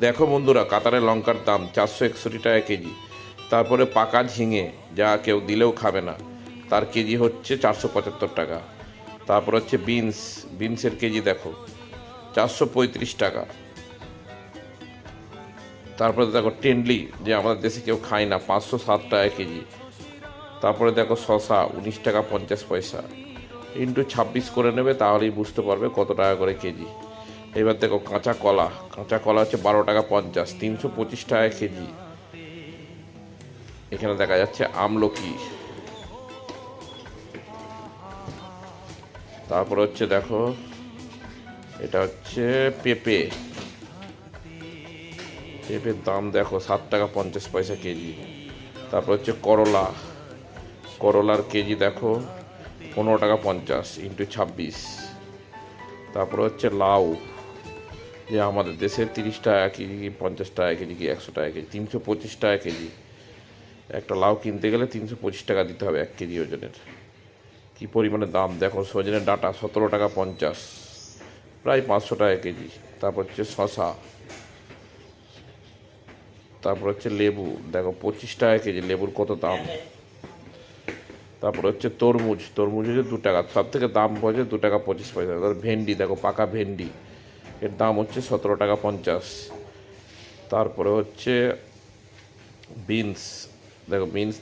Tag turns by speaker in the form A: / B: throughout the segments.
A: দেখো বন্ধুরা, কাতারের লঙ্কার দাম 461 টাকা কেজি। তারপরে পাকা ঝিঙে, যা কেউ দিলেও খাবে না, তার কেজি হচ্ছে 475 টাকা। তারপর হচ্ছে বিনসের কেজি দেখো 435 টাকা। তারপরে দেখো টেন্ডলি, যে আমাদের দেশে কেউ খায় না, 507 টাকা কেজি। তারপরে দেখো শশা 19 টাকা 50 পয়সা। ইন্টু 26 করে নেবে, তাহলেই বুঝতে পারবে কত টাকা করে কেজি। এবার দেখো কাঁচা কলা হচ্ছে 12 টাকা 50, 325 টাকা কেজি। এখানে দেখা যাচ্ছে আমলকি। তারপর হচ্ছে দেখো, এটা হচ্ছে পেঁপে। পেঁপের দাম দেখো 7 টাকা 50 পয়সা কেজি। তারপর হচ্ছে করলার কেজি দেখো 15 টাকা 50, ইন্টু 26। তারপর হচ্ছে লাউ, যে আমাদের দেশে 30 টাকা কেজি, 50 টাকা কেজি, কি 100 টাকা কেজি, 325 টাকা কেজি। একটা লাউ কিনতে গেলে 325 টাকা দিতে হবে 1 কেজি ওজনের। কি পরিমাণে দাম দেখো। সজনের ডাঁটা 17 টাকা 50, প্রায় 500 টাকা কেজি। তারপর হচ্ছে শশা। তারপর হচ্ছে লেবু দেখো 25 টাকা কেজি, লেবুর কত দাম। তারপর হচ্ছে তরমুজ হচ্ছে 2 টাকা, সব থেকে দাম পড়ছে 2 টাকা 25 পয়সা। তারপর ভেন্ডি দেখো, পাকা ভেন্ডি, এর দাম হচ্ছে 17 টাকা 50। তারপরে হচ্ছে বিনস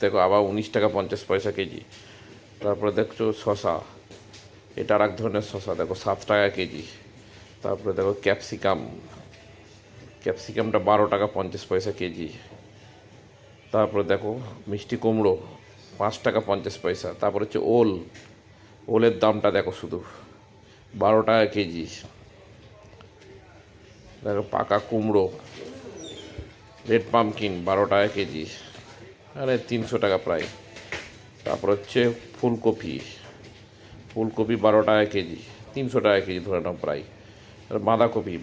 A: দেখো আবার 19 টাকা 50 পয়সা কেজি। তারপরে দেখছো শশা, এটা আর এক ধরনের শশা, দেখো 7 টাকা কেজি। তারপরে দেখো ক্যাপসিকামটা 12 টাকা 50 পয়সা কেজি। তারপরে দেখো মিষ্টি কুমড়ো 5 টাকা 50 পয়সা। তারপর হচ্ছে ওলের দামটা দেখো শুধু 12 টাকা কেজি। দেখো পাকা কুমড়ো, রেড পামকিন 12 টাকা কেজি, আরে 300 টাকা প্রায়। তারপর হচ্ছে ফুলকপি 12 টাকা কেজি, 300 টাকা কেজি ধরে নাও প্রায়। আর বাঁধাকপি